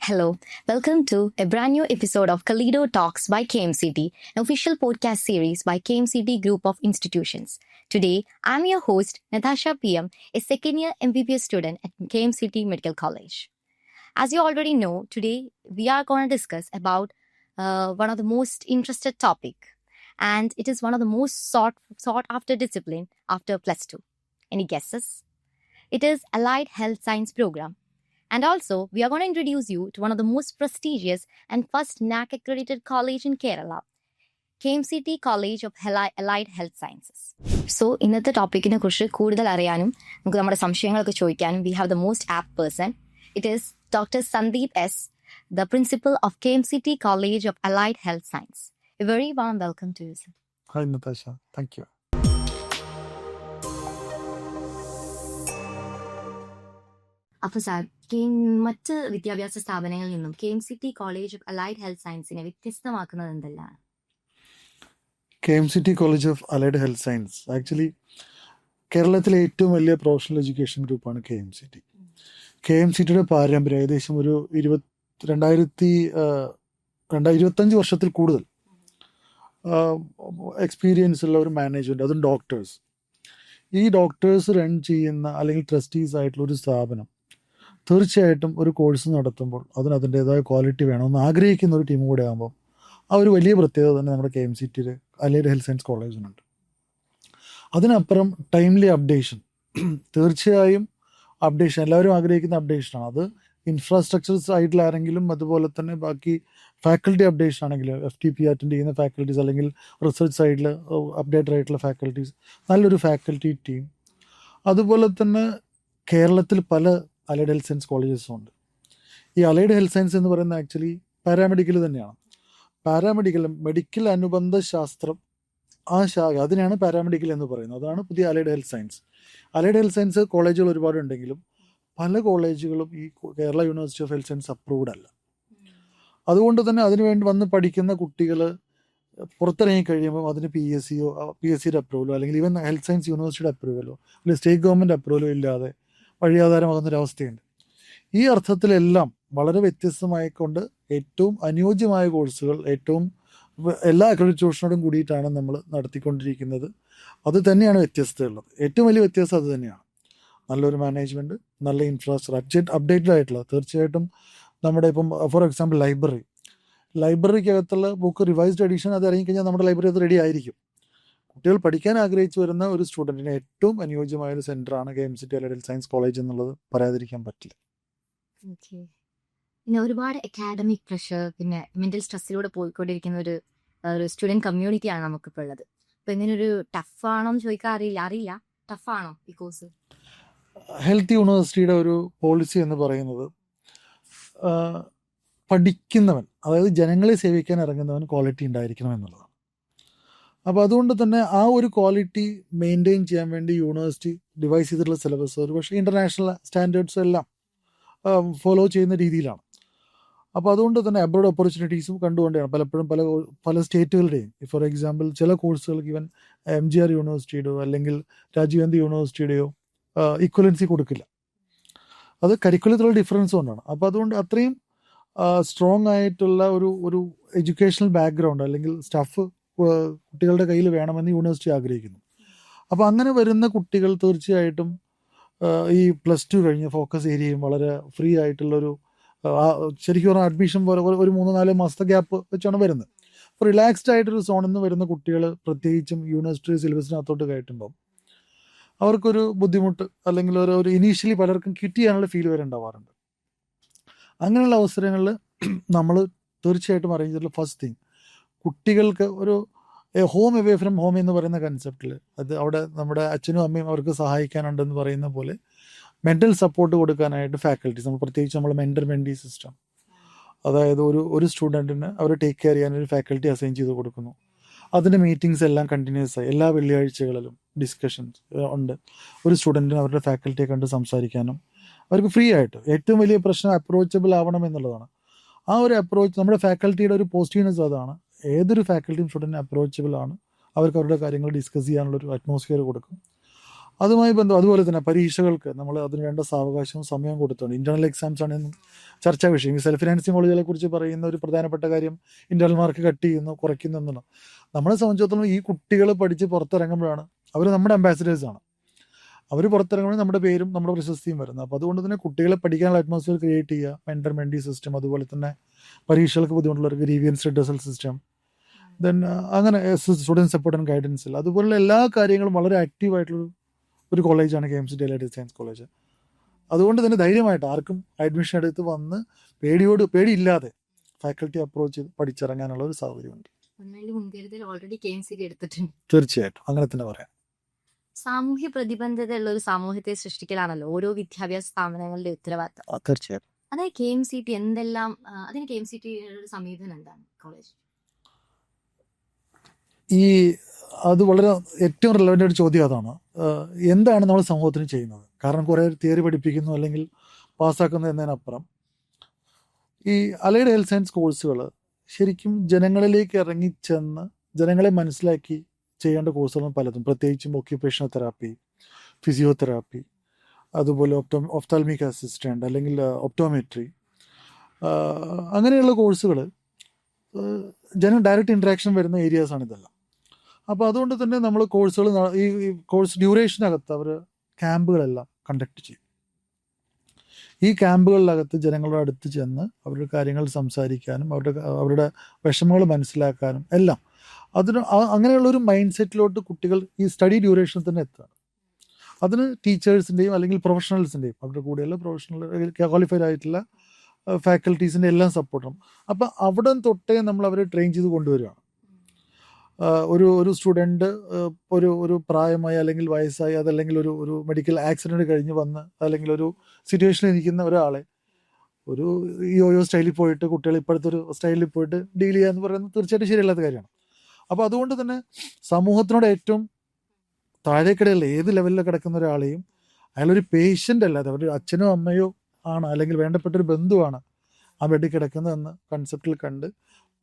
Hello, welcome to a brand new episode of Kalido Talks by KMCT, an official podcast series by KMCT Group of Institutions. Today, I'm your host, Natasha PM, a second year MBBS student at KMCT Medical College. As you already know, today we are going to discuss about one of the most interested topic, and it is one of the most sought after discipline after plus 2. Any guesses? It is Allied Health Science Program. And also, we are going to introduce you to one of the most prestigious and first NAC accredited college in Kerala, KMCT College of Allied Health Sciences. So, ഇന്നത്തെ ടോപ്പിക്കിനെ കുറിച്ച് കൂടുതൽ അറിയാനും നമുക്ക് നമ്മുടെ സംശയങ്ങളൊക്കെ ചോദിക്കാനും we have the most apt person. It is Dr. Sandeep S., the principal of KMCT College of Allied Health Science. A very warm welcome to you, sir. Hi, Natasha. Thank you. അപ്പോൾ sir മറ്റ് വിദ്യാഭ്യാസ സ്ഥാപനങ്ങളിൽ നിന്നും KMCT college of allied health സയൻസിനെ വ്യത്യസ്തമാക്കുന്നത് എന്തെല്ലാം? KMCT college of allied health science actually കേരളത്തിലെ ഏറ്റവും വലിയ പ്രൊഫഷണൽ എഡ്യൂക്കേഷൻ ഗ്രൂപ്പാണ് KMCT. KMCTയുടെ പാരമ്പര്യം ഏകദേശം ഒരു 25 വർഷത്തിൽ കൂടുതൽ എക്സ്പീരിയൻസ് ഉള്ള ഒരു മാനേജ്മെൻറ്റ്, അതും ഡോക്ടേഴ്സ്. ഈ ഡോക്ടേഴ്സ് റൺ ചെയ്യുന്ന അല്ലെങ്കിൽ ട്രസ്റ്റീസ് ആയിട്ടുള്ള ഒരു സ്ഥാപനം തീർച്ചയായിട്ടും ഒരു കോഴ്സ് നടത്തുമ്പോൾ അതിൻ്റേതായ ക്വാളിറ്റി വേണമെന്ന് ആഗ്രഹിക്കുന്ന ഒരു ടീം കൂടെ ആകുമ്പോൾ ആ ഒരു വലിയ പ്രത്യേകത തന്നെ നമ്മുടെ KMCTയിൽ അലൈഡ് ഹെൽത്ത് സയൻസ് കോളേജിനുണ്ട്. അതിനപ്പുറം ടൈംലി അപ്ഡേഷൻ, തീർച്ചയായും അപ്ഡേഷൻ എല്ലാവരും ആഗ്രഹിക്കുന്ന അപ്ഡേഷനാണ്. അത് ഇൻഫ്രാസ്ട്രക്ചർ സൈഡിലാണെങ്കിലും അതുപോലെ തന്നെ ബാക്കി ഫാക്കൽറ്റി അപ്ഡേഷൻ ആണെങ്കിലും FTP അറ്റൻഡ് ചെയ്യുന്ന ഫാക്കൽറ്റീസ് അല്ലെങ്കിൽ റിസർച്ച് സൈഡിൽ അപ്ഡേറ്റഡ് ആയിട്ടുള്ള ഫാക്കൽറ്റീസ്, നല്ലൊരു ഫാക്കൽറ്റി ടീം. അതുപോലെ തന്നെ കേരളത്തിൽ പല അലൈഡ് ഹെൽത്ത് സയൻസ് കോളേജസും ഉണ്ട്. ഈ അലൈഡ് ഹെൽത്ത് സയൻസ് എന്ന് പറയുന്നത് ആക്ച്വലി പാരാമെഡിക്കൽ തന്നെയാണ്. മെഡിക്കൽ അനുബന്ധ ശാസ്ത്രം, ആ ശാഖ, അതിനാണ് പാരാമെഡിക്കൽ എന്ന് പറയുന്നത്. അതാണ് പുതിയ allied health science. Allied health science കോളേജുകൾ ഒരുപാടുണ്ടെങ്കിലും പല കോളേജുകളും ഈ Kerala university of health science approved അല്ല. അതുകൊണ്ട് തന്നെ അതിനുവേണ്ടി വന്ന് പഠിക്കുന്ന കുട്ടികൾ പുറത്തിറങ്ങി കഴിയുമ്പോൾ അതിന് PSCയുടെ അപ്രൂവലോ അല്ലെങ്കിൽ ഈവൻ ഹെൽത്ത് സയൻസ് യൂണിവേഴ്സിറ്റിയുടെ അപ്രൂവലോ അല്ലെങ്കിൽ സ്റ്റേറ്റ് ഗവൺമെൻറ് അപ്രൂവലോ ഇല്ലാതെ വഴിയാധാരമാകുന്നൊരവസ്ഥയുണ്ട്. ഈ അർത്ഥത്തിലെല്ലാം വളരെ വ്യത്യസ്തമായിക്കൊണ്ട് ഏറ്റവും അനുയോജ്യമായ കോഴ്സുകൾ എല്ലാ അക്രഡിറ്റേഷനോടും കൂടിയിട്ടാണ് നമ്മൾ നടത്തിക്കൊണ്ടിരിക്കുന്നത്. അത് തന്നെയാണ് വ്യത്യസ്തതയുള്ളത്. ഏറ്റവും വലിയ വ്യത്യാസം അത് തന്നെയാണ്. നല്ലൊരു മാനേജ്മെൻറ്റ്, നല്ല ഇൻഫ്രാസ്ട്രക്ചർ, അപ്ഡേറ്റഡ് ആയിട്ടുള്ള. തീർച്ചയായിട്ടും നമ്മുടെ ഇപ്പം ഫോർ എക്സാമ്പിൾ ലൈബ്രറിക്കകത്തുള്ള ബുക്ക് റിവൈസ്ഡ് എഡിഷൻ അത് ഇറങ്ങിക്കഴിഞ്ഞാൽ നമ്മുടെ ലൈബ്രറി അത് റെഡി ആയിരിക്കും. കുട്ടികൾ പഠിക്കാൻ ആഗ്രഹിച്ചു വരുന്ന ഒരു സ്റ്റുഡൻറ്റിന് ഏറ്റവും അനുയോജ്യമായ ഒരു സെൻറ്ററാണ് KMCT allied health science college എന്നുള്ളത് പറയാതിരിക്കാൻ പറ്റില്ല. പിന്നെ ഒരുപാട് അക്കാഡമിക് പ്രഷർ, പിന്നെ മെന്റൽ സ്ട്രെസ്സിലൂടെ പോയിക്കൊണ്ടിരിക്കുന്ന ഒരു സ്റ്റുഡൻറ് കമ്മ്യൂണിറ്റിയാണ് നമുക്കിപ്പോൾ ഉള്ളത്. അപ്പോൾ ഇതിനൊരു ടഫാണോ എന്ന് ചോദിക്കാൻ അറിയില്ല. ടഫാണോ ഈ കോഴ്സ്? ഹെൽത്ത് യൂണിവേഴ്സിറ്റിയുടെ ഒരു പോളിസി എന്ന് പറയുന്നത് പഠിക്കുന്നവൻ, അതായത് ജനങ്ങളെ സേവിക്കാൻ ഇറങ്ങുന്നവൻ ക്വാളിറ്റി ഉണ്ടായിരിക്കണം എന്നുള്ളതാണ്. അപ്പോൾ അതുകൊണ്ട് തന്നെ ആ ഒരു ക്വാളിറ്റി മെയിൻറ്റെയിൻ ചെയ്യാൻ വേണ്ടി യൂണിവേഴ്സിറ്റി ഡിവൈസ് ചെയ്തിട്ടുള്ള സിലബസ് ഒരു പക്ഷേ ഇൻ്റർനാഷണൽ സ്റ്റാൻഡേർഡ്സ് എല്ലാം ഫോളോ ചെയ്യുന്ന രീതിയിലാണ്. അപ്പോൾ അതുകൊണ്ട് തന്നെ അബ്രോഡ് ഓപ്പർച്യൂണിറ്റീസും കണ്ടുകൊണ്ടാണ് പലപ്പോഴും പല സ്റ്റേറ്റുകളുടെയും, ഫോർ എക്സാമ്പിൾ ചില കോഴ്സുകൾക്ക് ഈവൻ MGR യൂണിവേഴ്സിറ്റിയുടെയോ അല്ലെങ്കിൽ രാജീവ് ഗാന്ധി യൂണിവേഴ്സിറ്റിയുടെയോ ഇക്വലൻസി കൊടുക്കില്ല. അത് കരിക്കുലത്തിലുള്ള ഡിഫറൻസ് കൊണ്ടാണ്. അപ്പോൾ അതുകൊണ്ട് അത്രയും സ്ട്രോങ് ആയിട്ടുള്ള ഒരു എഡ്യൂക്കേഷണൽ ബാക്ക്ഗ്രൗണ്ട് അല്ലെങ്കിൽ സ്റ്റാഫ് കുട്ടികളുടെ കയ്യിൽ വേണമെന്ന് യൂണിവേഴ്സിറ്റി ആഗ്രഹിക്കുന്നു. അപ്പോൾ അങ്ങനെ വരുന്ന കുട്ടികൾ തീർച്ചയായിട്ടും ഈ +2 കഴിഞ്ഞ് ഫോക്കസ് ഏരിയയും വളരെ ഫ്രീ ആയിട്ടുള്ളൊരു ശരിക്കും പറഞ്ഞാൽ അഡ്മിഷൻ പോലെ ഒരു 3-4 മാസത്തെ ഗ്യാപ്പ് വെച്ചാണ് വരുന്നത്. അപ്പോൾ റിലാക്സ്ഡ് ആയിട്ടൊരു സോണിൽ നിന്ന് വരുന്ന കുട്ടികൾ പ്രത്യേകിച്ചും യൂണിവേഴ്സിറ്റി സിലബസിനകത്തോട്ട് കയറ്റുമ്പം അവർക്കൊരു ബുദ്ധിമുട്ട് അല്ലെങ്കിൽ ഒരു ഇനീഷ്യലി പലർക്കും ക്വിറ്റ് ചെയ്യാനുള്ള ഫീൽ വരെ ഉണ്ടാവാറുണ്ട്. അങ്ങനെയുള്ള അവസരങ്ങളിൽ നമ്മൾ തീർച്ചയായിട്ടും അറേഞ്ച് ചെയ്തിട്ടുള്ള ഫസ്റ്റ് തിങ്, കുട്ടികൾക്ക് ഒരു ഹോം അവേ ഫ്രം ഹോം എന്ന് പറയുന്ന കൺസെപ്റ്റിൽ, അത് അവിടെ നമ്മുടെ അച്ഛനും അമ്മയും അവർക്ക് സഹായിക്കാനുണ്ടെന്ന് പറയുന്ന പോലെ മെൻ്റൽ സപ്പോർട്ട് കൊടുക്കാനായിട്ട് ഫാക്കൽറ്റീസ്, നമ്മൾ പ്രത്യേകിച്ച് നമ്മൾ മെൻറ്റി സിസ്റ്റം, അതായത് ഒരു സ്റ്റുഡൻറ്റിന് അവർ ടേക്ക് കെയർ ചെയ്യാൻ ഒരു ഫാക്കൽറ്റി അസൈൻ ചെയ്ത് കൊടുക്കുന്നു. അതിൻ്റെ മീറ്റിങ്സ് എല്ലാം കണ്ടിന്യൂസ് ആയി എല്ലാ വെള്ളിയാഴ്ചകളിലും ഡിസ്കഷൻസ് ഉണ്ട്. ഒരു സ്റ്റുഡൻറ്റിന് അവരുടെ ഫാക്കൽറ്റിയെ കണ്ട് സംസാരിക്കാനും അവർക്ക് ഫ്രീ ആയിട്ട്. ഏറ്റവും വലിയ പ്രശ്നം അപ്രോച്ചബിൾ ആവണം എന്നുള്ളതാണ്. ആ ഒരു അപ്രോച്ച് നമ്മുടെ ഫാക്കൽറ്റിയുടെ ഒരു പോസിറ്റീവ്നെസ് അതാണ്. ഏതൊരു ഫാക്കൽറ്റിയും സ്റ്റുഡൻറ്റിന് അപ്രോച്ചബിൾ ആണ്. അവർക്ക് അവരുടെ കാര്യങ്ങൾ ഡിസ്കസ് ചെയ്യാനുള്ളൊരു അറ്റ്മോസ്ഫിയർ കൊടുക്കും. അതുമായി അതുപോലെ തന്നെ പരീക്ഷകൾക്ക് നമ്മൾ അതിന് വേണ്ട സാവകാശവും സമയവും കൊടുത്തുണ്ട്. ഇന്റേണൽ എക്സാംസ് ആണ് എന്നും ചർച്ചാ വിഷയം. ഈ സെൽഫ് ഫിനാൻസിങ് കോളേജുകളെ കുറിച്ച് പറയുന്ന ഒരു പ്രധാനപ്പെട്ട കാര്യം ഇന്റേണൽ മാർക്ക് കട്ട് ചെയ്യുന്നു, കുറയ്ക്കുന്നു എന്നുള്ള. നമ്മളെ സംബന്ധിച്ചിടത്തോളം ഈ കുട്ടികൾ പഠിച്ച് പുറത്തിറങ്ങുമ്പോഴാണ് അവർ നമ്മുടെ അംബാസിഡേഴ്സാണ്. അവർ പുറത്തിറങ്ങുമ്പോൾ നമ്മുടെ പേരും നമ്മുടെ പ്രശസ്തിയും വരുന്നത്. അപ്പോൾ അതുകൊണ്ട് തന്നെ കുട്ടികളെ പഠിക്കാനുള്ള അറ്റ്മോസ്ഫിയർ ക്രിയേറ്റ് ചെയ്യുക, മെന്റർ മെന്റി സിസ്റ്റം, അതുപോലെ തന്നെ പരീക്ഷകൾക്ക് ബുദ്ധിമുട്ടുള്ളവർക്ക് ഗ്രീവിയൻസ് റിഡ്രസൽ സിസ്റ്റം, ദെൻ അങ്ങനെ സ്റ്റുഡൻറ് സപ്പോർട്ട് ആൻഡ് ഗൈഡൻസിൽ, അതുപോലുള്ള എല്ലാ കാര്യങ്ങളും വളരെ ആക്റ്റീവായിട്ടുള്ള ഒരു കോളേജാണ് KMCT അലൈഡ് സയൻസ് കോളേജ്. അതുകൊണ്ട് തന്നെ ധൈര്യമായിട്ട് ആർക്കും അഡ്മിഷൻ എടുത്ത് വന്ന് പേടിയില്ലാതെ ഫാക്കൽറ്റി അപ്രോച്ച് ചെയ്ത് പഠിച്ചിറങ്ങാനുള്ള ഒരു സൗകര്യമുണ്ട്. തീർച്ചയായിട്ടും അങ്ങനെ തന്നെ പറയാം. സാമൂഹ്യ പ്രതിബദ്ധത ഉള്ള ഒരു സമൂഹത്തെ സൃഷ്ടിക്കലാണല്ലോ ഓരോ വിദ്യാഭ്യാസ സ്ഥാപനങ്ങളുടെ ഉത്തരവാദിത്തം. തീർച്ചയായിട്ടും. അതായത് KMCT എന്തെല്ലാം അതിന് KMCT സമീപനം എന്താണ് കോളേജ്? അത് വളരെ ഏറ്റവും റിലവൻ്റ് ആയിട്ട് ചോദ്യം അതാണ്. എന്താണ് നമ്മൾ സമൂഹത്തിന് ചെയ്യുന്നത്? കാരണം കുറേ തിയറി പഠിപ്പിക്കുന്നു അല്ലെങ്കിൽ പാസ്സാക്കുന്നു എന്നതിനപ്പുറം ഈ അലൈഡ് ഹെൽത്ത് സയൻസ് കോഴ്സുകൾ ശരിക്കും ജനങ്ങളിലേക്ക് ഇറങ്ങിച്ചെന്ന് ജനങ്ങളെ മനസ്സിലാക്കി ചെയ്യേണ്ട കോഴ്സുകളും പലതും, പ്രത്യേകിച്ചും ഒക്യുപ്പേഷണൽ തെറാപ്പി, ഫിസിയോതെറാപ്പി, അതുപോലെ ഒഫ്താൽമിക് അസിസ്റ്റൻ്റ് അല്ലെങ്കിൽ ഒപ്റ്റോമെട്രി, അങ്ങനെയുള്ള കോഴ്സുകൾ ഡയറക്റ്റ് ഇൻട്രാക്ഷൻ വരുന്ന ഏരിയാസാണ് ഇതെല്ലാം. അപ്പോൾ അതുകൊണ്ട് തന്നെ നമ്മൾ കോഴ്സുകൾ ഈ കോഴ്സ് ഡ്യൂറേഷനകത്ത് അവർ ക്യാമ്പുകളെല്ലാം കണ്ടക്ട് ചെയ്യും. ഈ ക്യാമ്പുകളിലകത്ത് ജനങ്ങളുടെ അടുത്ത് ചെന്ന് അവരുടെ കാര്യങ്ങൾ സംസാരിക്കാനും അവരുടെ വിഷമങ്ങൾ മനസ്സിലാക്കാനും എല്ലാം അങ്ങനെയുള്ളൊരു മൈൻഡ് സെറ്റിലോട്ട് കുട്ടികൾ ഈ സ്റ്റഡി ഡ്യൂറേഷനിൽ തന്നെ എത്തുകയാണ്. അതിന് ടീച്ചേഴ്സിൻ്റെയും അല്ലെങ്കിൽ പ്രൊഫഷണൽസിൻ്റെയും അവരുടെ കൂടെയുള്ള ക്വാളിഫൈഡ് ആയിട്ടുള്ള ഫാക്കൽറ്റീസിൻ്റെ എല്ലാം സപ്പോർട്ടും. അപ്പം അവിടെ തൊട്ടേ നമ്മൾ അവരെ ട്രെയിൻ ചെയ്ത് കൊണ്ടുവരികയാണ്. ഒരു സ്റ്റുഡൻറ്റ് ഒരു പ്രായമായി അല്ലെങ്കിൽ വയസ്സായി, അതല്ലെങ്കിൽ ഒരു മെഡിക്കൽ ആക്സിഡൻറ്റ് കഴിഞ്ഞ് വന്ന് അല്ലെങ്കിൽ ഒരു സിറ്റുവേഷനിൽ ഇരിക്കുന്ന ഒരാളെ ഒരു യോയോ സ്റ്റൈലിൽ പോയിട്ട് കുട്ടികൾ ഇപ്പോഴത്തെ ഒരു സ്റ്റൈലിൽ പോയിട്ട് ഡീൽ ചെയ്യുക എന്ന് പറയുന്നത് തീർച്ചയായിട്ടും ശരിയല്ലാത്ത കാര്യമാണ്. അപ്പോൾ അതുകൊണ്ട് തന്നെ സമൂഹത്തിനോട് ഏറ്റവും താഴേക്കിടയിൽ ഏത് ലെവലിൽ കിടക്കുന്ന ഒരാളെയും അയാളൊരു പേഷ്യൻ്റ് അല്ലാതെ അവരുടെ അച്ഛനോ അമ്മയോ ആണ് അല്ലെങ്കിൽ വേണ്ടപ്പെട്ടൊരു ബന്ധുവാണ് ആ ബെഡിൽ കിടക്കുന്നതെന്ന് കൺസെപ്റ്റിൽ കണ്ട്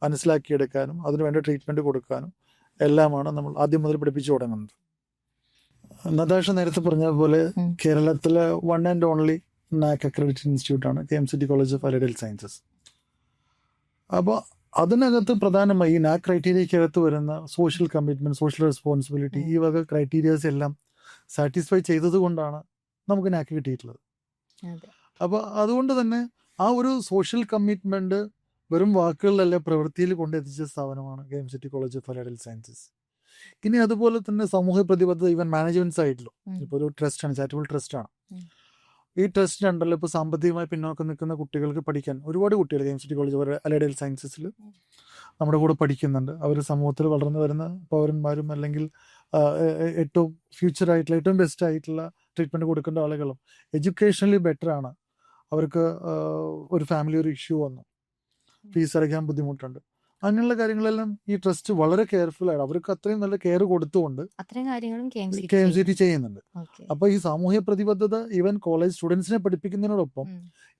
മനസ്സിലാക്കിയെടുക്കാനും അതിന് വേണ്ട ട്രീറ്റ്മെൻറ്റ് കൊടുക്കാനും എല്ലാമാണ് നമ്മൾ ആദ്യം മുതൽ പഠിപ്പിച്ചു തുടങ്ങുന്നത്. നതാഷ നേരത്തെ പറഞ്ഞ പോലെ കേരളത്തിലെ one and only NAC accredited ഇൻസ്റ്റിറ്റ്യൂട്ടാണ് KMCT college of allied health sciences. അപ്പോൾ അതിനകത്ത് പ്രധാനമായി ഈ NAC ക്രൈറ്റീരിയക്കകത്ത് വരുന്ന സോഷ്യൽ കമ്മിറ്റ്മെൻറ്റ്, സോഷ്യൽ റെസ്പോൺസിബിലിറ്റി, ഈ വക ക്രൈറ്റീരിയാസ് എല്ലാം സാറ്റിസ്ഫൈ ചെയ്തത് കൊണ്ടാണ് നമുക്ക് NAC കിട്ടിയിട്ടുള്ളത്. അപ്പോൾ അതുകൊണ്ട് തന്നെ ആ ഒരു സോഷ്യൽ കമ്മിറ്റ്മെൻറ്റ് വെറും വാക്കുകളിലല്ല പ്രവൃത്തിയിൽ കൊണ്ടെത്തിച്ച സ്ഥാപനമാണ് KMCT college of allied health sciences. ഇനി അതുപോലെ തന്നെ സമൂഹ പ്രതിബദ്ധത ഈവൻ മാനേജ്മെന്റ് സൈഡിലും ഇപ്പോൾ ഒരു ട്രസ്റ്റാണ്, ചാരിറ്റബിൾ ട്രസ്റ്റാണ്. ഈ ട്രസ്റ്റിന് ഉണ്ടല്ലോ ഇപ്പോൾ സാമ്പത്തികമായി പിന്നോക്കം നിൽക്കുന്ന കുട്ടികൾക്ക് പഠിക്കാൻ ഒരുപാട് കുട്ടികൾ KMCT college of allied health സയൻസസിൽ നമ്മുടെ കൂടെ പഠിക്കുന്നുണ്ട്. അവർ സമൂഹത്തിൽ വളർന്നു വരുന്ന പൗരന്മാരും അല്ലെങ്കിൽ ഏറ്റവും ഫ്യൂച്ചറായിട്ടുള്ള ഏറ്റവും ബെസ്റ്റ് ആയിട്ടുള്ള ട്രീറ്റ്മെൻറ്റ് കൊടുക്കേണ്ട ആളുകളും എഡ്യൂക്കേഷണലി ബെറ്ററാണ്. അവർക്ക് ഒരു ഫാമിലി ഒരു ഇഷ്യൂ വന്നു, ഫീസ് അടയ്ക്കാൻ ബുദ്ധിമുട്ടുണ്ട്, അങ്ങനെയുള്ള കാര്യങ്ങളെല്ലാം ഈ ട്രസ്റ്റ് വളരെ കെയർഫുൾ ആണ്. അവർക്ക് അത്രയും നല്ല കെയർ കൊടുത്തുകൊണ്ട് KMCT ചെയ്യുന്നുണ്ട്. അപ്പൊ ഈ സാമൂഹ്യ പ്രതിബദ്ധത ഈവൻ കോളേജ് സ്റ്റുഡൻസിനെ പഠിപ്പിക്കുന്നതിനോടൊപ്പം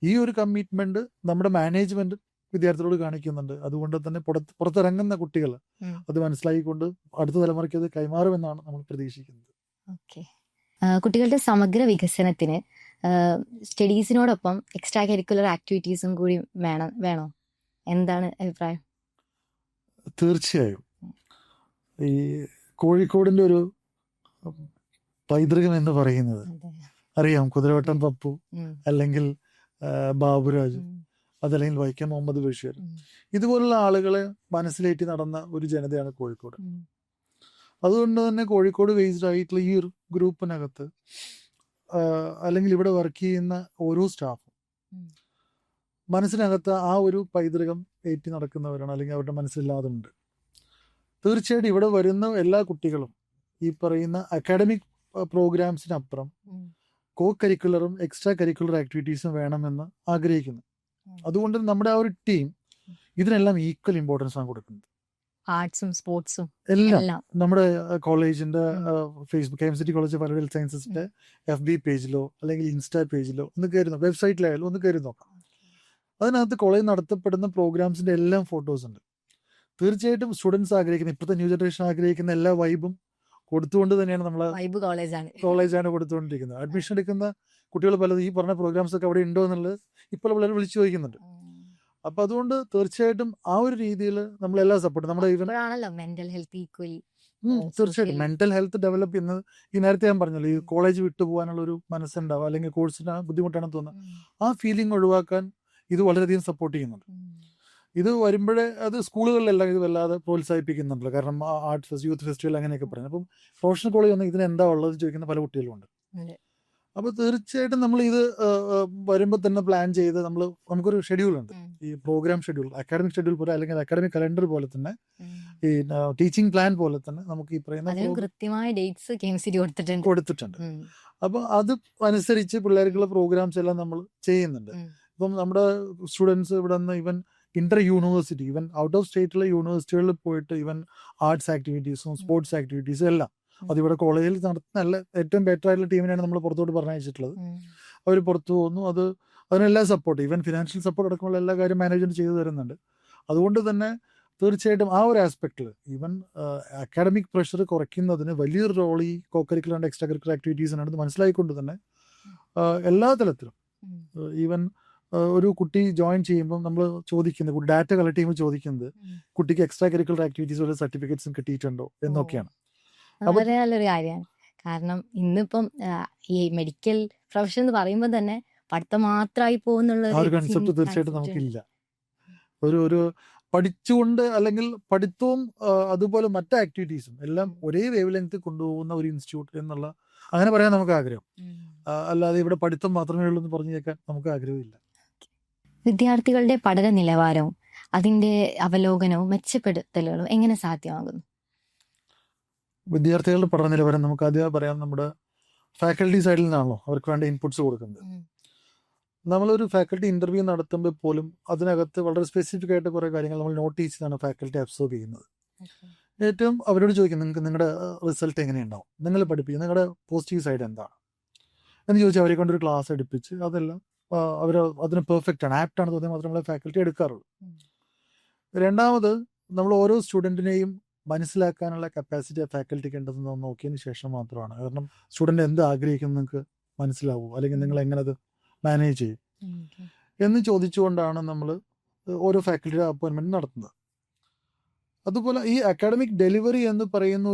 ഈ ഒരു കമ്മിറ്റ്മെന്റ് നമ്മുടെ മാനേജ്മെന്റ് വിദ്യാർത്ഥികളോട് കാണിക്കുന്നുണ്ട്. അതുകൊണ്ട് തന്നെ പുറത്തിറങ്ങുന്ന കുട്ടികൾ അത് മനസ്സിലാക്കിക്കൊണ്ട് അടുത്ത തലമുറയ്ക്ക് അത് കൈമാറുമെന്നാണ് നമ്മൾ പ്രതീക്ഷിക്കുന്നത്. കുട്ടികളുടെ സമഗ്ര വികസനത്തിന് സ്റ്റഡീസിനോടൊപ്പം എക്സ്ട്രാ കരിക്കുലർ ആക്ടിവിറ്റീസും കൂടി വേണോ? എന്താണ് അഭിപ്രായം? തീർച്ചയായും. ഈ കോഴിക്കോടിൻ്റെ ഒരു പൈതൃകം എന്ന് പറയുന്നത് അറിയാം, കുതിരവട്ടം പപ്പു അല്ലെങ്കിൽ ബാബുരാജ്, അതല്ലെങ്കിൽ വൈക്കം മുഹമ്മദ് ബഷീർ, ഇതുപോലുള്ള ആളുകളെ മനസ്സിലേറ്റി നടന്ന ഒരു ജനതയാണ് കോഴിക്കോട്. അതുകൊണ്ട് തന്നെ കോഴിക്കോട് ബേസ്ഡ് ആയിട്ടുള്ള ഈ ഒരു ഗ്രൂപ്പിനകത്ത് അല്ലെങ്കിൽ ഇവിടെ വർക്ക് ചെയ്യുന്ന ഓരോ സ്റ്റാഫും മനസ്സിനകത്ത് ആ ഒരു പൈതൃകം ഏറ്റി നടക്കുന്നവരാണ്, അല്ലെങ്കിൽ അവരുടെ മനസ്സിലാതുണ്ട്. തീർച്ചയായിട്ടും ഇവിടെ വരുന്ന എല്ലാ കുട്ടികളും ഈ പറയുന്ന അക്കാഡമിക് പ്രോഗ്രാംസിനപ്പുറം കോ കരിക്കുലറും എക്സ്ട്രാ കരിക്കുലർ ആക്ടിവിറ്റീസും വേണമെന്ന് ആഗ്രഹിക്കുന്നു. അതുകൊണ്ട് നമ്മുടെ ആ ഒരു ടീം ഇതിനെല്ലാം ഈക്വൽ ഇമ്പോർട്ടൻസ് ആണ് കൊടുക്കുന്നത്. ആർട്സും സ്പോർട്സും എല്ലാം നമ്മുടെ കോളേജിന്റെ Facebook KMCT college of allied health സയൻസസിന്റെ FB പേജിലോ അല്ലെങ്കിൽ ഇൻസ്റ്റാ പേജിലോ ഒന്ന് കയറി നോക്കാം, വെബ്സൈറ്റിലായാലും ഒന്ന് കയറി നോക്കാം. അതിനകത്ത് കോളേജ് നടത്തപ്പെടുന്ന പ്രോഗ്രാംസിന്റെ എല്ലാം ഫോട്ടോസ് ഉണ്ട്. തീർച്ചയായിട്ടും സ്റ്റുഡൻസ് ആഗ്രഹിക്കുന്ന, ഇപ്പോഴത്തെ ന്യൂ ജനറേഷൻ ആഗ്രഹിക്കുന്ന എല്ലാ വൈബും കൊടുത്തുകൊണ്ട് തന്നെയാണ് നമ്മൾ വൈബ് കോളേജാണ്. കോളേജാണ് കൊടുത്തുകൊണ്ടിരിക്കുന്നത്. അഡ്മിഷൻ എടുക്കുന്ന കുട്ടികൾ പലത് ഈ പറഞ്ഞ പ്രോഗ്രാംസ് ഒക്കെ അവിടെ ഉണ്ടോ എന്നുള്ളത് ഇപ്പോൾ പിള്ളേർ വിളിച്ചു ചോദിക്കുന്നുണ്ട്. അപ്പം അതുകൊണ്ട് തീർച്ചയായിട്ടും ആ ഒരു രീതിയിൽ നമ്മളെല്ലാം സപ്പോർട്ട് നമ്മുടെ ഈവൻ ഇപ്പോഴാണല്ലോ മെന്റൽ ഹെൽത്ത് ഈക്വലി തീർച്ചയായിട്ടും മെന്റൽ ഹെൽത്ത് ഡെവലപ്പ് ചെയ്യുന്നത് ഈ നേരത്തെ ഞാൻ പറഞ്ഞല്ലോ ഈ കോളേജ് വിട്ടു പോകാനുള്ള ഒരു മനസ്സുണ്ടാവുക അല്ലെങ്കിൽ കോഴ്സിന് ബുദ്ധിമുട്ടാണെന്ന് തോന്നുന്നത് ആ ഫീലിംഗ് ഒഴിവാക്കാൻ ഇത് വളരെയധികം സപ്പോർട്ട് ചെയ്യുന്നുണ്ട്. ഇത് വരുമ്പോഴേ അത് സ്കൂളുകളിലെല്ലാം ഇത് വല്ലാതെ പ്രോത്സാഹിപ്പിക്കുന്നുണ്ടല്ലോ. കാരണം ആർട്ട് ഫെസ്റ്റ്, യൂത്ത് ഫെസ്റ്റിവൽ അങ്ങനെയൊക്കെ പറയുന്നത്. അപ്പം പ്രൊഫഷണൽ കോളേജ് വന്ന് ഇതിന് എന്താ ഉള്ളത് ചോദിക്കുന്ന പല കുട്ടികളുമുണ്ട്. അപ്പോൾ തീർച്ചയായിട്ടും നമ്മൾ ഇത് വരുമ്പോൾ തന്നെ പ്ലാൻ ചെയ്ത് നമുക്കൊരു ഷെഡ്യൂളുണ്ട്. ഈ പ്രോഗ്രാം ഷെഡ്യൂൾ, അക്കാഡമിക് ഷെഡ്യൂൾ പോലെ അല്ലെങ്കിൽ അക്കാഡമിക് കലണ്ടർ പോലെ തന്നെ ഈ ടീച്ചിങ് പ്ലാൻ പോലെ തന്നെ നമുക്ക് ഈ പറയുന്ന കൃത്യമായ ഡേറ്റ്സ് കൊടുത്തിട്ടുണ്ട്. അപ്പോൾ അത് അനുസരിച്ച് പിള്ളേർക്കുള്ള പ്രോഗ്രാംസ് എല്ലാം നമ്മൾ ചെയ്യുന്നുണ്ട്. ഇപ്പം നമ്മുടെ സ്റ്റുഡൻസ് ഇവിടെ നിന്ന് even inter university, even out of സ്റ്റേറ്റിലെ യൂണിവേഴ്സിറ്റികളിൽ പോയിട്ട് ഈവൻ ആർട്സ് ആക്ടിവിറ്റീസും സ്പോർട്സ് ആക്ടിവിറ്റീസും എല്ലാം അതിവിടെ കോളേജിൽ നടത്തുന്ന നല്ല ഏറ്റവും ബെറ്റർ ആയിട്ടുള്ള ടീമിനാണ് നമ്മൾ പുറത്തോട്ട് പറഞ്ഞയച്ചിട്ടുള്ളത്. അവർ പുറത്തു പോകുന്നു. അതിനെല്ലാം സപ്പോർട്ട്, ഈവൻ ഫിനാൻഷ്യൽ സപ്പോർട്ട് അടക്കമുള്ള എല്ലാ കാര്യം മാനേജ്മെന്റ് ചെയ്തു തരുന്നുണ്ട്. അതുകൊണ്ട് തന്നെ തീർച്ചയായിട്ടും ആ ഒരു ആസ്പെക്റ്റിൽ ഈവൻ അക്കാഡമിക് പ്രഷർ കുറയ്ക്കുന്നതിന് വലിയൊരു റോൾ ഈ co curricular and extra curricular ആക്ടിവിറ്റീസിനാണെന്ന് മനസ്സിലായിക്കൊണ്ട് തന്നെ എല്ലാ തലത്തിലും ഈവൻ ഒരു കുട്ടി ജോയിൻ ചെയ്യുമ്പോൾ നമ്മൾ ചോദിക്കുന്നത്, ഡാറ്റ കളക്ട് ചെയ്യുമ്പോൾ ചോദിക്കുന്നത് കുട്ടിക്ക് എക്സ്ട്രാ കരിക്കുലർ ആക്ടിവിറ്റീസ് വല്ല സർട്ടിഫിക്കറ്റ്സും കിട്ടിയിട്ടുണ്ടോ എന്നൊക്കെയാണ്. വളരെ നല്ലൊരു കാര്യമാണ്. കാരണം ഇന്നിപ്പം ഈ മെഡിക്കൽ പ്രൊഫഷൻ എന്ന് പറയുമ്പോൾ തന്നെ പഠിത്തം മാത്രമായി പോകുന്നുള്ള ആ ഒരു കൺസെപ്റ്റ് തീർച്ചയായിട്ടും നമുക്കില്ല. ഒരു പഠിച്ചുകൊണ്ട് അല്ലെങ്കിൽ പഠിത്തവും അതുപോലെ മറ്റ് ആക്ടിവിറ്റീസും എല്ലാം ഒരേ വേവ് ലെങ്ത് കൊണ്ടുപോകുന്ന ഒരു ഇൻസ്റ്റിറ്റ്യൂട്ട് എന്നുള്ള അങ്ങനെ പറയാൻ നമുക്ക് ആഗ്രഹം. അല്ലാതെ ഇവിടെ പഠിത്തം മാത്രമേ ഉള്ളൂ എന്ന് പറഞ്ഞു കേൾക്കാൻ നമുക്ക് ആഗ്രഹമില്ല. വിദ്യാർത്ഥികളുടെ പഠന നിലവാരവും അതിന്റെ അവലോകനവും മെച്ചപ്പെടുത്തലുകളും എങ്ങനെ സാധ്യമാകുന്നു? വിദ്യാർത്ഥികളുടെ പഠന നിലവാരം നമുക്ക് ആദ്യം പറയാം. നമ്മുടെ ഫാക്കൽറ്റി സൈഡിൽ നിന്നാണല്ലോ അവർക്ക് വേണ്ട ഇൻപുട്സ് കൊടുക്കുന്നത്. നമ്മളൊരു ഫാക്കൽറ്റി ഇന്റർവ്യൂ നടത്തുമ്പോൾ പോലും അതിനകത്ത് വളരെ സ്പെസിഫിക് ആയിട്ട് കുറേ കാര്യങ്ങൾ നമ്മൾ നോട്ട് ചെയ്താണ് ഫാക്കൽറ്റി അബ്സോർബ് ചെയ്യുന്നത്. ഏറ്റവും അവരോട് ചോദിക്കും, നിങ്ങൾക്ക് നിങ്ങളുടെ റിസൾട്ട് എങ്ങനെയുണ്ടാവും, നിങ്ങൾ പഠിപ്പിക്കും, നിങ്ങളുടെ പോസിറ്റീവ് സൈഡ് എന്താണ് എന്ന് ചോദിച്ചാൽ അവരെ കൊണ്ടൊരു ക്ലാസ് എടുപ്പിച്ച് അതെല്ലാം അവർ അതിന് പെർഫെക്റ്റ് ആണ്, ആപ്റ്റ് ആണ് തോന്നിയാൽ മാത്രമേ നമ്മളെ ഫാക്കൽറ്റി എടുക്കാറുള്ളൂ. രണ്ടാമത് നമ്മൾ ഓരോ സ്റ്റുഡൻറ്റിനെയും മനസ്സിലാക്കാനുള്ള കപ്പാസിറ്റി ആ ഫാക്കൽറ്റിക്ക് ഉണ്ടെന്ന് നോക്കിയതിന് ശേഷം മാത്രമാണ്. കാരണം സ്റ്റുഡൻറ്റ് എന്ത് ആഗ്രഹിക്കുന്നു നിങ്ങൾക്ക് മനസ്സിലാവും, അല്ലെങ്കിൽ നിങ്ങൾ എങ്ങനെ അത് മാനേജ് ചെയ്യും എന്ന് ചോദിച്ചുകൊണ്ടാണ് നമ്മൾ ഓരോ ഫാക്കൽറ്റിയുടെ അപ്പോയിൻമെൻറ്റ് നടത്തുന്നത്. അതുപോലെ ഈ അക്കാഡമിക് ഡെലിവറി എന്ന് പറയുന്ന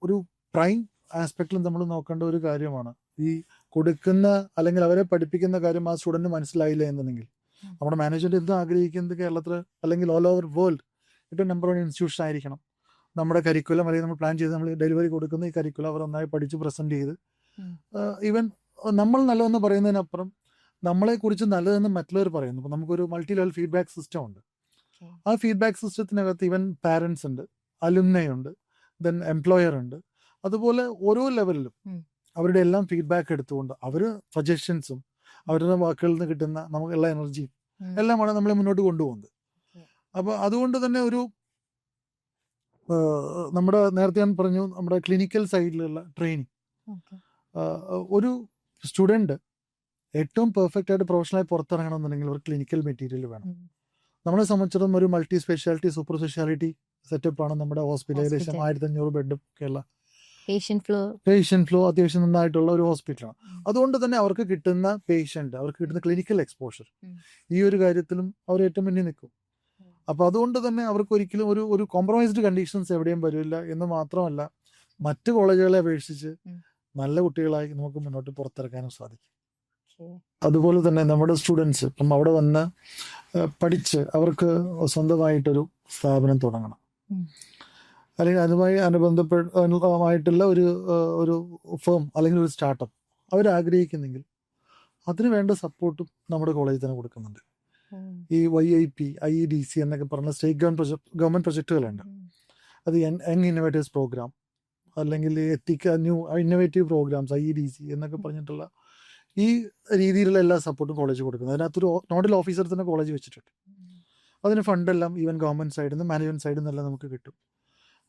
ഒരു പ്രൈം ആസ്പെക്റ്റിൽ നമ്മൾ നോക്കേണ്ട ഒരു കാര്യമാണ്. ഈ കൊടുക്കുന്ന അല്ലെങ്കിൽ അവരെ പഠിപ്പിക്കുന്ന കാര്യം ആ സ്റ്റുഡൻറ്റ് മനസ്സിലായില്ല എന്നുണ്ടെങ്കിൽ നമ്മുടെ മാനേജ്മെൻറ്റ് എന്ത് ആഗ്രഹിക്കുന്നത് കേരളത്തിൽ അല്ലെങ്കിൽ ഓൾ ഓവർ വേൾഡ് ഏറ്റവും നമ്പർ 1 ഇൻസ്റ്റിറ്റ്യൂഷൻ ആയിരിക്കണം. നമ്മുടെ കരിക്കുലം അല്ലെങ്കിൽ നമ്മൾ പ്ലാൻ ചെയ്ത് നമ്മൾ ഡെലിവറി കൊടുക്കുന്ന ഈ കരിക്കുലം അവർ നന്നായി പഠിച്ച് പ്രസൻറ്റ് ചെയ്ത് ഈവൻ നമ്മൾ നല്ലതെന്ന് പറയുന്നതിനപ്പുറം നമ്മളെക്കുറിച്ച് നല്ലതെന്ന് മറ്റുള്ളവർ പറയുന്നു. അപ്പോൾ നമുക്കൊരു മൾട്ടി ലെവൽ ഫീഡ്ബാക്ക് സിസ്റ്റം ഉണ്ട്. ആ ഫീഡ്ബാക്ക് സിസ്റ്റത്തിനകത്ത് ഈവൻ പാരൻസ് ഉണ്ട്, അലുമിനൈ ഉണ്ട്, ദെൻ എംപ്ലോയർ ഉണ്ട്. അതുപോലെ ഓരോ ലെവലിലും അവരുടെ എല്ലാം ഫീഡ്ബാക്ക് എടുത്തുകൊണ്ട് അവർ സജഷൻസും അവരുടെ വാക്കുകളിൽ നിന്ന് കിട്ടുന്ന നമുക്കുള്ള എനർജിയും എല്ലാമാണ് നമ്മളെ മുന്നോട്ട് കൊണ്ടുപോകുന്നത്. അപ്പോൾ അതുകൊണ്ട് തന്നെ നമ്മുടെ നേരത്തെ ഞാൻ പറഞ്ഞു നമ്മുടെ ക്ലിനിക്കൽ സൈഡിലുള്ള ട്രെയിനിങ്, ഒരു സ്റ്റുഡൻറ്റ് ഏറ്റവും പെർഫെക്റ്റ് ആയിട്ട് പ്രൊഫഷണലായി പുറത്തിറങ്ങണമെന്നുണ്ടെങ്കിൽ ഒരു ക്ലിനിക്കൽ മെറ്റീരിയൽ വേണം. നമ്മളെ സംബന്ധിച്ചിടത്തോളം ഒരു മൾട്ടി സ്പെഷ്യാലിറ്റി സൂപ്പർ സ്പെഷ്യാലിറ്റി സെറ്റപ്പാണ് നമ്മുടെ ഹോസ്പിറ്റൽ. ഏകദേശം 1500 ബെഡും ഒക്കെയുള്ള പേഷ്യൻ്റ് ഫ്ലോ അത്യാവശ്യം നന്നായിട്ടുള്ള ഒരു ഹോസ്പിറ്റലാണ്. അതുകൊണ്ട് തന്നെ അവർക്ക് കിട്ടുന്ന പേഷ്യൻ്റ്, അവർക്ക് കിട്ടുന്ന ക്ലിനിക്കൽ എക്സ്പോഷർ ഈ ഒരു കാര്യത്തിലും അവർ ഏറ്റവും മുന്നിൽ നിൽക്കും. അപ്പോൾ അതുകൊണ്ട് തന്നെ അവർക്ക് ഒരിക്കലും ഒരു കോംപ്രമൈസ്ഡ് കണ്ടീഷൻസ് എവിടെയും വരില്ല എന്ന് മാത്രമല്ല മറ്റ് കോളേജുകളെ അപേക്ഷിച്ച് നല്ല കുട്ടികളായി നമുക്ക് മുന്നോട്ട് പുറത്തിറക്കാനും സാധിക്കും. അതുപോലെ തന്നെ നമ്മുടെ സ്റ്റുഡൻസ് ഇപ്പം അവിടെ വന്ന് പഠിച്ച് അവർക്ക് സ്വന്തമായിട്ടൊരു സ്ഥാപനം തുടങ്ങണം, അല്ലെങ്കിൽ അതുമായി അനുബന്ധമായിട്ടുള്ള ഒരു ഫേം അല്ലെങ്കിൽ ഒരു സ്റ്റാർട്ടപ്പ് അവരാഗ്രഹിക്കുന്നെങ്കിൽ അതിന് വേണ്ട സപ്പോർട്ടും നമ്മുടെ കോളേജിൽ തന്നെ കൊടുക്കുന്നുണ്ട്. ഈ YIP, IEDC എന്നൊക്കെ പറഞ്ഞ സ്റ്റേറ്റ് ഗവൺമെൻറ് പ്രൊജക്റ്റുകളുണ്ട്. അത് യങ് ഇന്നോവേറ്റേഴ്സ് പ്രോഗ്രാം അല്ലെങ്കിൽ ഇന്നോവേറ്റീവ് പ്രോഗ്രാംസ് IEDC എന്നൊക്കെ പറഞ്ഞിട്ടുള്ള ഈ രീതിയിലുള്ള എല്ലാ സപ്പോർട്ടും കോളേജ് കൊടുക്കുന്നത്. അതിനകത്തൊരു നോഡൽ ഓഫീസർ തന്നെ കോളേജ് വെച്ചിട്ടുണ്ട്. അതിന് ഫണ്ടെല്ലാം ഈവൻ ഗവൺമെൻറ് സൈഡിൽ നിന്ന് മാനേജ്മെൻറ്റ് സൈഡിൽ നിന്നെല്ലാം നമുക്ക് കിട്ടും.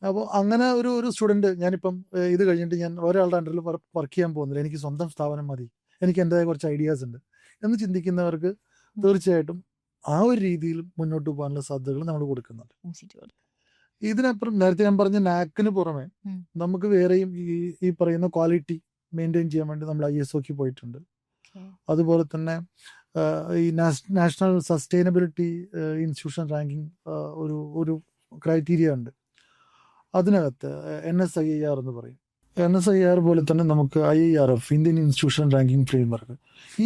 അപ്പോൾ അങ്ങനെ ഒരു സ്റ്റുഡൻറ്റ് ഞാനിപ്പം ഇത് കഴിഞ്ഞിട്ട് ഞാൻ ഒരാളുടെ അണ്ടറിൽ വർക്ക് ചെയ്യാൻ പോകുന്നില്ല, എനിക്ക് സ്വന്തം സ്ഥാപനം മതി, എനിക്ക് എൻ്റെതായ കുറച്ച് ഐഡിയാസ് ഉണ്ട് എന്ന് ചിന്തിക്കുന്നവർക്ക് തീർച്ചയായിട്ടും ആ ഒരു രീതിയിൽ മുന്നോട്ട് പോകാനുള്ള സാധ്യതകൾ നമ്മൾ കൊടുക്കുന്നുണ്ട്. ഇതിനപ്പുറം നേരത്തെ ഞാൻ പറഞ്ഞ നാക്കിന് പുറമെ നമുക്ക് വേറെയും ഈ പറയുന്ന ക്വാളിറ്റി മെയിൻറ്റെയിൻ ചെയ്യാൻ വേണ്ടി നമ്മൾ ISOക്ക് പോയിട്ടുണ്ട്. അതുപോലെ തന്നെ ഈ നാഷണൽ സസ്റ്റൈനബിലിറ്റി ഇൻസ്റ്റിറ്റ്യൂഷൻ റാങ്കിങ് ഒരു ക്രൈറ്റീരിയ ഉണ്ട്. അതിനകത്ത് NSIR എന്ന് പറയും. NSIR പോലെ തന്നെ നമുക്ക് IIRF, Indian institution ranking framework,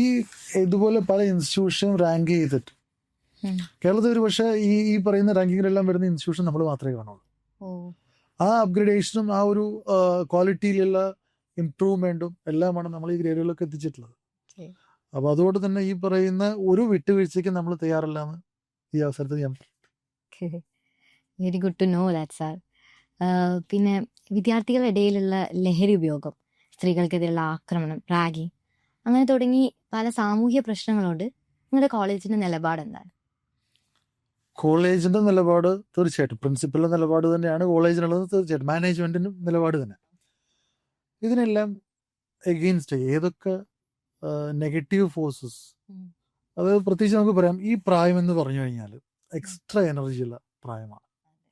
ഈ ഇതുപോലെ പല ഇൻസ്റ്റിറ്റ്യൂഷനും റാങ്ക് ചെയ്തിട്ട് കേരളത്തിൽ ഒരു പക്ഷേ ഈ പറയുന്ന റാങ്കിങ്ങിലെല്ലാം വരുന്ന ഇൻസ്റ്റിറ്റ്യൂഷൻ നമ്മൾ മാത്രമേ കാണുള്ളൂ. ആ അപ്ഗ്രഡേഷനും ആ ഒരു ക്വാളിറ്റിയിലുള്ള ഇംപ്രൂവ്മെന്റും എല്ലാമാണ് നമ്മൾ ഈ ഗ്രേഡുകളിലൊക്കെ എത്തിച്ചിട്ടുള്ളത്. അപ്പൊ അതുകൊണ്ട് തന്നെ ഈ പറയുന്ന ഒരു വിട്ടുവീഴ്ചയ്ക്ക് നമ്മൾ തയ്യാറല്ല എന്ന് ഈ അവസരത്തിൽ ഞാൻ very good to know that sir. പിന്നെ വിദ്യാർത്ഥികളുടെ ഇടയിലുള്ള ലഹരി ഉപയോഗം, സ്ത്രീകൾക്കെതിരെയുള്ള ആക്രമണം, റാഗിങ്, അങ്ങനെ തുടങ്ങി പല സാമൂഹ്യ പ്രശ്നങ്ങളോട് നിങ്ങളുടെ കോളേജിന്റെ നിലപാട് എന്താണ്? കോളേജിന്റെ നിലപാട് തീർച്ചയായിട്ടും പ്രിൻസിപ്പലിന്റെ നിലപാട് തന്നെയാണ് കോളേജിനുള്ളത്. തീർച്ചയായിട്ടും മാനേജ്മെന്റിന്റെ നിലപാട് തന്നെ. ഇതിനെല്ലാം എഗെയിൻസ്റ്റ് ഏതൊക്കെ നെഗറ്റീവ് ഫോഴ്സസ്, അതായത് പ്രത്യേകിച്ച് നമുക്ക് പറയാം, ഈ പ്രായം എന്ന് പറഞ്ഞു കഴിഞ്ഞാൽ എക്സ്ട്രാ എനർജിയുള്ള പ്രായമാണ്.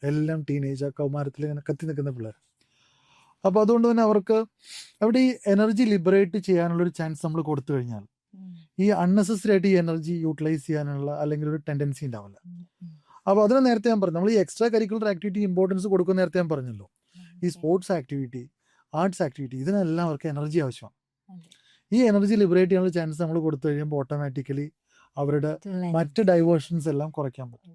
എല്ലാം ടീനേജ് കൗമാരത്തിൽ ഇങ്ങനെ കത്തി നിൽക്കുന്ന പിള്ളേർ. അപ്പോൾ അതുകൊണ്ട് തന്നെ അവർക്ക് അവിടെ ഈ എനർജി ലിബറേറ്റ് ചെയ്യാനുള്ളൊരു ചാൻസ് നമ്മൾ കൊടുത്തു കഴിഞ്ഞാൽ ഈ അൺനെസസറി ആയിട്ട് ഈ എനർജി യൂട്ടിലൈസ് ചെയ്യാനുള്ള അല്ലെങ്കിൽ ഒരു ടെൻഡൻസി ഉണ്ടാവില്ല. അപ്പോൾ അതിന് നേരത്തെ ഞാൻ പറഞ്ഞു, നമ്മൾ ഈ എക്സ്ട്രാ കരിക്കുലർ ആക്ടിവിറ്റി ഇമ്പോർട്ടൻസ് കൊടുക്കുന്ന നേരത്തെ ഞാൻ പറഞ്ഞല്ലോ. ഈ സ്പോർട്സ് ആക്ടിവിറ്റി, ആർട്സ് ആക്ടിവിറ്റി, ഇതിനെല്ലാം അവർക്ക് എനർജി ആവശ്യമാണ്. ഈ എനർജി ലിബറേറ്റ് ചെയ്യാനുള്ള ചാൻസ് നമ്മൾ കൊടുത്തു കഴിയുമ്പോൾ ഓട്ടോമാറ്റിക്കലി അവരുടെ മറ്റ് ഡൈവേർഷൻസ് എല്ലാം കുറയ്ക്കാൻ പറ്റും.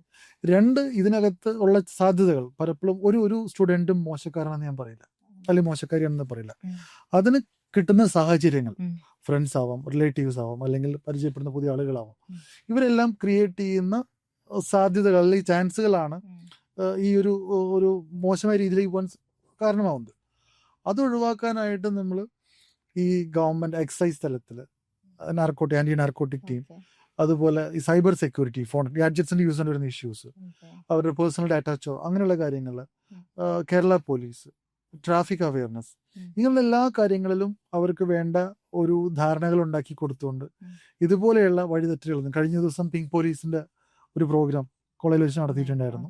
രണ്ട്, ഇതിനകത്ത് ഉള്ള സാധ്യതകൾ പലപ്പോഴും ഒരു സ്റ്റുഡൻറ്റും മോശക്കാരനെന്ന് ഞാൻ പറയില്ല, അല്ലെങ്കിൽ മോശക്കാരിയാണെന്ന് പറയില്ല. അതിന് കിട്ടുന്ന സാഹചര്യങ്ങൾ, ഫ്രണ്ട്സ് ആവാം, റിലേറ്റീവ്സ് ആവാം, അല്ലെങ്കിൽ പരിചയപ്പെടുന്ന പുതിയ ആളുകളാവാം, ഇവരെല്ലാം ക്രിയേറ്റ് ചെയ്യുന്ന സാധ്യതകൾ അല്ലെങ്കിൽ ചാൻസുകളാണ് ഈ ഒരു മോശമായ രീതിയിലേക്ക് പോകാൻ കാരണമാവുന്നത്. അത് ഒഴിവാക്കാനായിട്ട് നമ്മൾ ഈ ഗവൺമെന്റ് എക്സൈസ് തലത്തിൽ ആന്റി നാർക്കോട്ടിക് ടീം, അതുപോലെ ഈ സൈബർ സെക്യൂരിറ്റി, ഫോൺ ഗാഡ്ജറ്റ്സിന്റെ യൂസ് വരുന്ന ഇഷ്യൂസ്, അവരുടെ പേഴ്സണൽ ഡാറ്റ അങ്ങനെയുള്ള കാര്യങ്ങൾ, കേരള പോലീസ്, ട്രാഫിക് അവയർനെസ്, ഇങ്ങനെയുള്ള എല്ലാ കാര്യങ്ങളിലും അവർക്ക് വേണ്ട ഒരു ധാരണകൾ ഉണ്ടാക്കി കൊടുത്തുകൊണ്ട് ഇതുപോലെയുള്ള വഴിതെറ്റുകളൊന്നും. കഴിഞ്ഞ ദിവസം പിങ്ക് പോലീസിന്റെ ഒരു പ്രോഗ്രാം കോളേജിൽ വെച്ച് നടത്തിയിട്ടുണ്ടായിരുന്നു.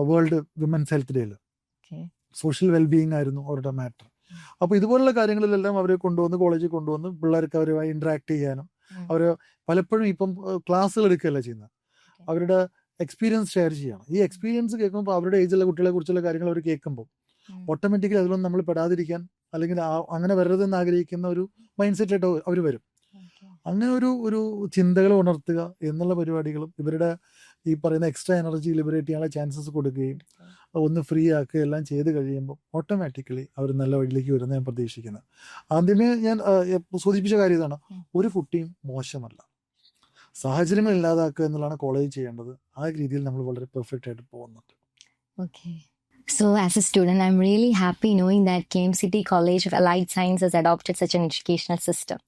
വേൾഡ് വിമൻസ് ഹെൽത്ത് ഡേയിൽ സോഷ്യൽ വെൽബീയിങ് ആയിരുന്നു അവരുടെ മാറ്റർ. അപ്പോൾ ഇതുപോലുള്ള കാര്യങ്ങളിലെല്ലാം അവരെ കൊണ്ടുവന്ന് കോളേജിൽ കൊണ്ടുവന്ന് പിള്ളേർക്ക് അവരുമായി ഇന്ററാക്ട് ചെയ്യാനും, അവർ പലപ്പോഴും ഇപ്പം ക്ലാസ്സുകൾ എടുക്കുകയല്ല ചെയ്യുന്നത്, അവരുടെ എക്സ്പീരിയൻസ് ഷെയർ ചെയ്യണം. ഈ എക്സ്പീരിയൻസ് കേൾക്കുമ്പോൾ അവരുടെ ഏജിലുള്ള കുട്ടികളെ കുറിച്ചുള്ള കാര്യങ്ങൾ അവർ കേൾക്കുമ്പോൾ ഓട്ടോമാറ്റിക്കലി അതിലൊന്നും നമ്മൾ പെടാതിരിക്കാൻ, അല്ലെങ്കിൽ അങ്ങനെ വരരുതെന്ന് ആഗ്രഹിക്കുന്ന ഒരു മൈൻഡ് സെറ്റായിട്ട് അവർ വരും. അങ്ങനെ ഒരു ചിന്തകൾ ഉണർത്തുക എന്നുള്ള പരിപാടികളും ഇവരുടെ ഈ പറയുന്ന എക്സ്ട്രാ എനർജി ലിബറേറ്റ് ചെയ്യാനുള്ള ചാൻസസ് കൊടുക്കുകയും ഒന്ന് ഫ്രീ ആക്കുകയും എല്ലാം ചെയ്ത് കഴിയുമ്പോൾ ഓട്ടോമാറ്റിക്കലി അവർ നല്ല വഴിയിലേക്ക് വരുന്ന ഞാൻ പ്രതീക്ഷിക്കുന്നത്. ആദ്യമേ ഞാൻ സൂചിപ്പിച്ച കാര്യം ഇതാണ്, ഒരു കുട്ടിയും മോശമല്ല, സാഹചര്യങ്ങൾ ഇല്ലാതാക്കുക എന്നുള്ളതാണ് കോളേജ് ചെയ്യേണ്ടത്. ആ രീതിയിൽ നമ്മൾ വളരെ പെർഫെക്റ്റ് ആയിട്ട് പോകുന്നുണ്ട്. Okay. So as a student, I'm really happy knowing that KMCT College of Allied Science has adopted such an educational system.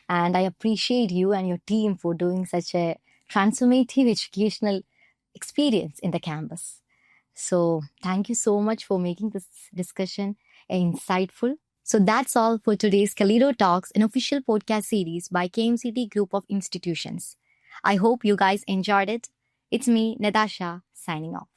And I appreciate you and your team for doing such a transformative educational experience in the campus. So thank you so much for making this discussion insightful. So that's all for today's Kalido Talks, an official podcast series by KMCT Group of Institutions. I hope you guys enjoyed it. It's me, Natasha, signing off.